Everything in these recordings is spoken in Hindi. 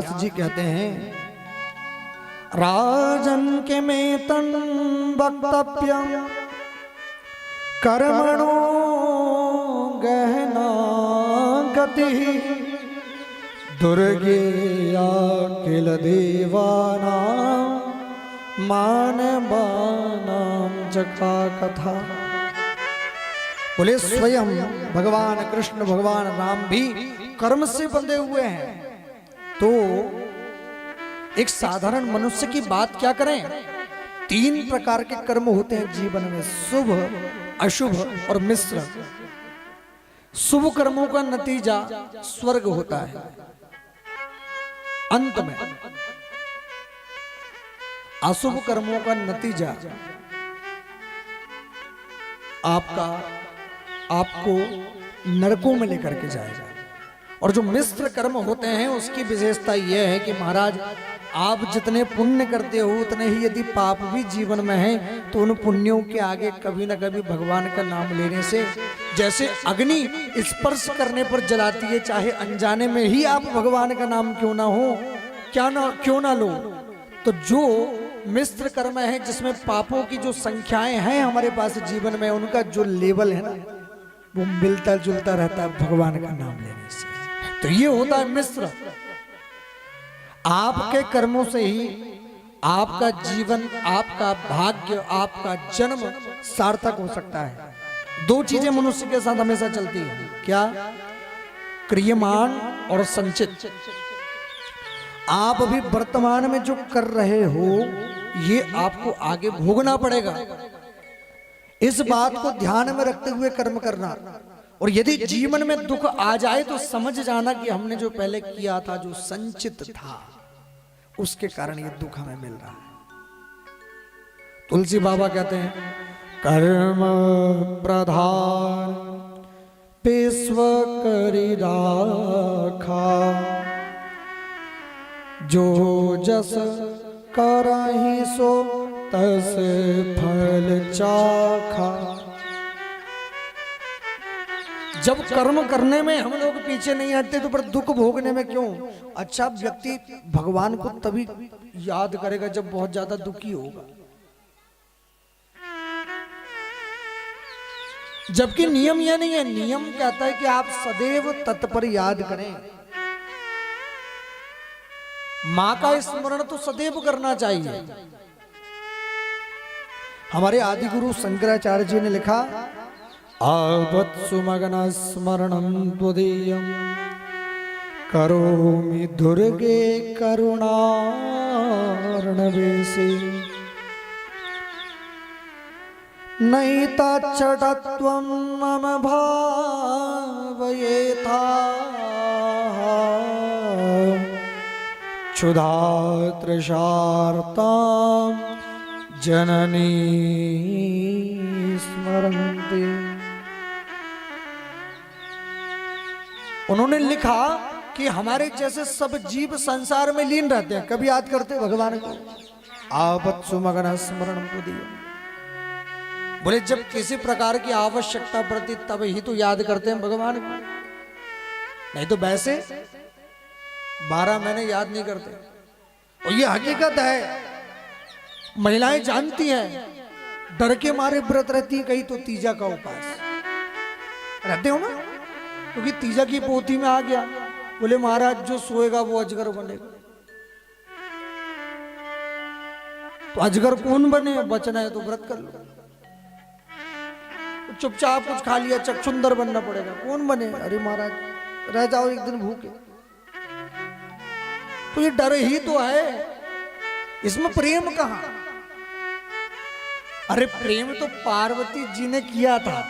व्यास जी कहते हैं, राजन के में तन वक्तव्यम कर्मणो गहना गति दुर्गे किल देवाना मानवानाम जगा कथा। बोले स्वयं भगवान कृष्ण भगवान राम भी कर्म से बंधे हुए हैं, तो एक साधारण मनुष्य की बात क्या करें। 3 प्रकार के कर्म होते हैं जीवन में, शुभ अशुभ और मिश्र। शुभ कर्मों का नतीजा स्वर्ग होता है अंत में, अशुभ कर्मों का नतीजा आपको नरकों में लेकर के जाएगा। और जो मिश्र कर्म होते हैं उसकी विशेषता यह है कि महाराज आप जितने पुण्य करते हो उतने ही यदि पाप भी जीवन में है तो उन पुण्यों के आगे कभी न कभी भगवान का नाम लेने से, जैसे अग्नि स्पर्श करने पर जलाती है, चाहे अनजाने में ही आप भगवान का नाम क्यों ना हो, क्यों ना लो, तो जो मिश्र कर्म है जिसमें पापों की जो संख्याएं हैं हमारे पास जीवन में, उनका जो लेवल है ना वो मिलता जुलता रहता है भगवान का नाम लेने से। तो ये होता है मिश्र। आपके कर्मों से ही आपका जीवन, आपका भाग्य, आपका जन्म सार्थक हो सकता है। 2 चीजें मनुष्य के साथ हमेशा चलती है, क्या? क्रियमाण और संचित। आप अभी वर्तमान में जो कर रहे हो ये आपको आगे भोगना पड़ेगा। इस बात को ध्यान में रखते हुए कर्म करना। और यदि जीवन में दुख आ जाए तो समझ जाना कि हमने जो पहले किया था, जो संचित था, उसके कारण ये दुख हमें मिल रहा है। तुलसी बाबा कहते हैं, कर्म प्रधान पेश्व करी राखा, जो जस करहि सो तस फल चाखा। जब कर्म करने में हम लोग पीछे नहीं हटते तो पर दुख भोगने में क्यों? अच्छा, व्यक्ति भगवान को तभी याद करेगा जब बहुत ज्यादा दुखी होगा। जबकि नियम यह नहीं है, नियम कहता है कि आप सदैव तत्पर याद करें। मां का स्मरण तो सदैव करना चाहिए। हमारे आदि गुरु शंकराचार्य जी ने लिखा, आवत्सुमगन स्मरणं त्वदीयं करोमि दुर्गे करुणार्णवेशे, नैतच्चटत्वं मम भावयेथा, क्षुधा तृषार्तां जननी स्मरन्ति। उन्होंने लिखा कि हमारे जैसे सब जीव संसार में लीन रहते हैं, कभी याद करते भगवान को। आवत्सुमगन स्मरणं त्वदीयं, बोले जब किसी प्रकार की आवश्यकता पड़ती तब ही तो याद करते हैं भगवान को, नहीं तो वैसे 12 महीने याद नहीं करते। और ये हकीकत है, महिलाएं जानती हैं, डर के मारे व्रत रहती है, कहीं तो तीजा का उपास रहते हो ना, क्योंकि तीजा की पोथी में आ गया, बोले महाराज जो सोएगा वो अजगर बनेगा। तो अजगर कौन बने? बचना है तो व्रत कर लो। चुपचाप कुछ खा लिया, चक्षुंदर बनना पड़ेगा, कौन बने? अरे महाराज रह जाओ एक दिन भूखे। तो ये डर ही तो है, इसमें प्रेम कहां? अरे प्रेम तो पार्वती जी ने किया था,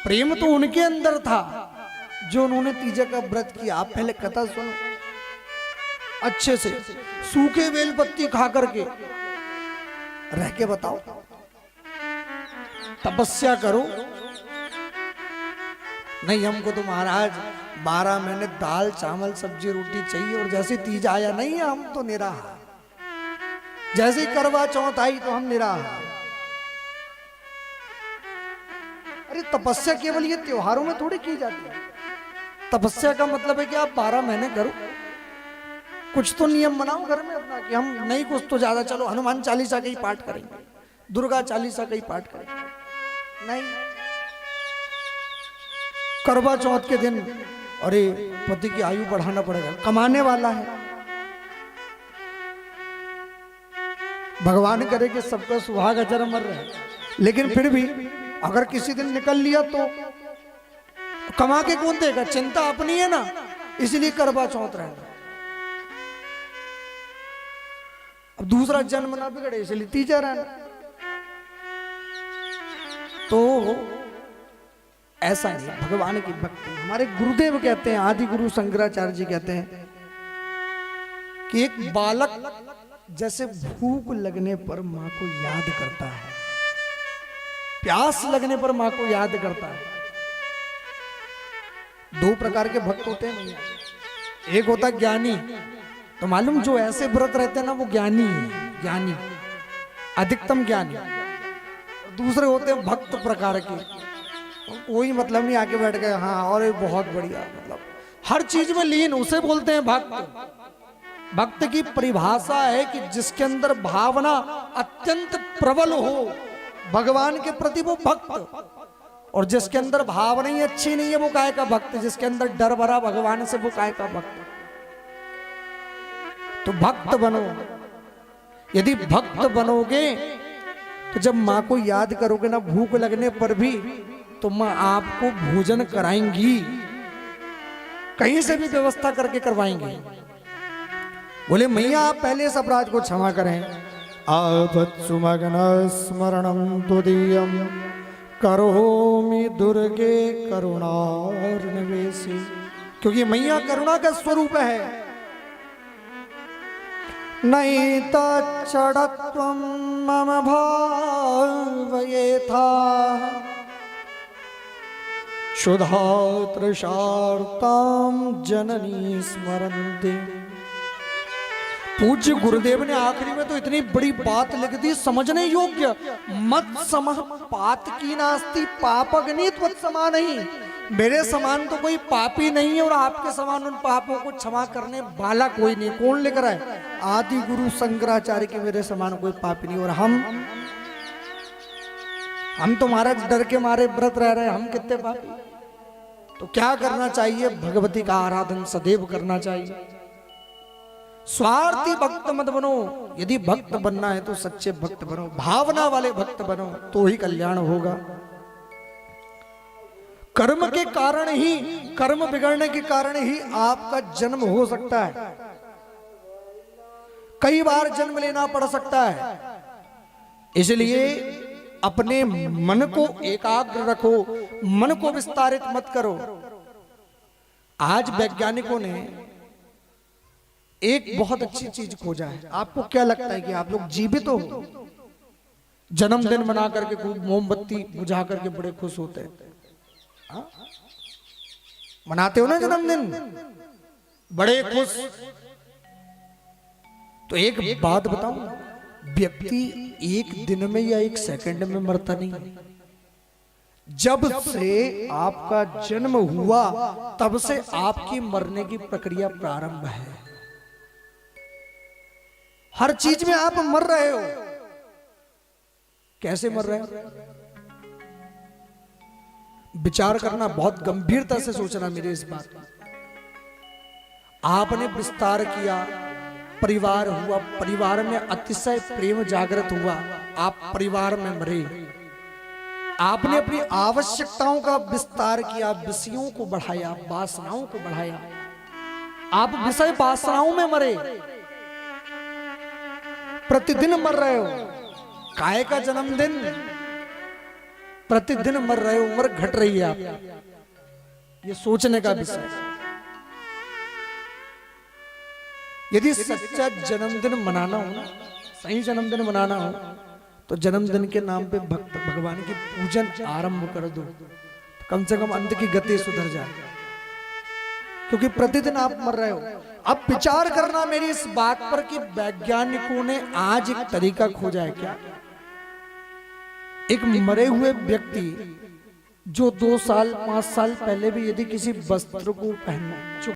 प्रेम तो उनके अंदर था जो उन्होंने तीजा का व्रत किया। आप पहले कथा सुनो अच्छे से, सूखे बेल पत्ती खा करके रह के बताओ, तपस्या करो। नहीं हमको तो महाराज 12 महीने दाल चावल सब्जी रोटी चाहिए, और जैसे तीजा आया नहीं हम तो निराहार, जैसे करवा चौथ आई तो हम निराहार। अरे तपस्या केवल ये त्योहारों में थोड़ी की जाती है। तपस्या का मतलब है कि आप 12 महीने करो, कुछ तो नियम बनाओ घर में अपना कि हम नहीं कुछ तो ज्यादा, चलो हनुमान चालीसा का ही पाठ करेंगे, दुर्गा चालीसा का ही पाठ करेंगे। नहीं, करवा चौथ के दिन अरे पति की आयु बढ़ाना पड़ेगा, कमाने वाला है, भगवान करे कि सबका सुहाग अजर अमर रहे, लेकिन फिर भी अगर किसी दिन निकल लिया तो कमा के कौन देगा, चिंता अपनी है ना, इसलिए करवा चौथ रहना। अब दूसरा जन्म ना बिगड़े इसलिए तीजा रहना। तो ऐसा नहीं, भगवान की भक्ति। हमारे गुरुदेव कहते हैं, आदि गुरु शंकराचार्य जी कहते हैं कि एक बालक जैसे भूख लगने पर मां को याद करता है, प्यास लगने पर मां को याद करता है। दो प्रकार के भक्त होते हैं भैया, एक होता है ज्ञानी, तो मालूम जो ऐसे व्रत रहते हैं ना वो ज्ञानी है, ज्ञानी, अधिकतम ज्ञानी। दूसरे होते हैं भक्त प्रकार के, कोई मतलब नहीं, आके बैठ गए हाँ और ये बहुत बढ़िया, मतलब हर चीज में लीन, उसे बोलते हैं भक्त। भक्त की परिभाषा है कि जिसके अंदर भावना अत्यंत प्रबल हो भगवान के प्रति, वो भक्त। और जिसके अंदर भावना ही अच्छी नहीं है वो काय का भक्त, जिसके अंदर डर भरा भगवान से वो काय का भक्त। तो भक्त बनो, यदि भक्त बनोगे तो जब मां को याद करोगे ना भूख लगने पर भी, तो मां आपको भोजन कराएंगी, कहीं से भी व्यवस्था करके करवाएंगे। बोले मैया आप पहले इस अपराध को क्षमा करें। आवत्सुमग्न स्मरणं तुदीयं करोमि दुर्गे करुणार्णवेशि, क्योंकि मैया करुणा का स्वरूप है। नैता चढ़त्वं मम भावयेथा क्षुधा तृषार्तां जननी स्मरन्ति। पूज्य गुरुदेव ने आखिरी में तो इतनी बड़ी बात लिख दी, समझने योग्य। मत समः पात की नास्ति पापग्नि त्वत्समा नहीं, मेरे समान तो कोई पापी नहीं है और आपके समान उन पापों को क्षमा करने वाला कोई नहीं। कौन लिख रहा है? आदि गुरु शंकराचार्य के मेरे समान कोई पापी नहीं। और हम तो महाराज डर के मारे व्रत रह रहे हैं, हम कितने पापी। तो क्या करना चाहिए? भगवती का आराधन सदैव करना चाहिए। स्वार्थी भक्त मत बनो, यदि भक्त बनना है तो सच्चे भक्त बनो, भावना वाले भक्त बनो, तो ही कल्याण होगा। कर्म के कारण ही, कर्म बिगड़ने के कारण ही आपका जन्म हो सकता है, कई बार जन्म लेना पड़ सकता है। इसलिए अपने मन को एकाग्र रखो, मन को विस्तारित मत करो। आज वैज्ञानिकों ने एक बहुत अच्छी चीज खोजा है। आपको क्या लगता है कि आप लोग जीवित हो? जन्मदिन मना करके खूब मोमबत्ती बुझा करके बड़े खुश होते हैं, मनाते हो ना जन्मदिन, बड़े खुश। तो एक बात बताऊं, व्यक्ति एक दिन में या एक सेकंड में मरता नहीं। जब से आपका जन्म हुआ तब से आपकी मरने की प्रक्रिया प्रारंभ है। हर चीज में आप मर रहे हो। कैसे मर रहे हो? विचार करना, बहुत गंभीरता से सोचना मेरी इस बात पर। आपने विस्तार किया, परिवार हुआ, परिवार में अतिशय प्रेम जागृत हुआ, आप परिवार में मरे। आपने अपनी आवश्यकताओं का विस्तार किया, विषयों को बढ़ाया, वासनाओं को बढ़ाया, आप विषय वासनाओं में मरे। प्रतिदिन मर रहे हो। काय का जन्मदिन? प्रतिदिन मर रहे हो, उम्र घट रही है आप। ये सोचने का विषय। यदि सच्चा जन्मदिन मनाना हो ना, सही जन्मदिन मनाना हो, तो जन्मदिन के नाम पे भक्त भगवान की पूजन आरंभ कर दो, कम से कम अंत की गति सुधर जाए। क्योंकि प्रतिदिन आप मर रहे हो। अब विचार करना मेरी इस बात पर कि वैज्ञानिकों ने आज एक तरीका खोजा है। क्या? एक मरे हुए व्यक्ति जो 2 साल 5 साल पहले भी यदि किसी वस्त्र को पहनना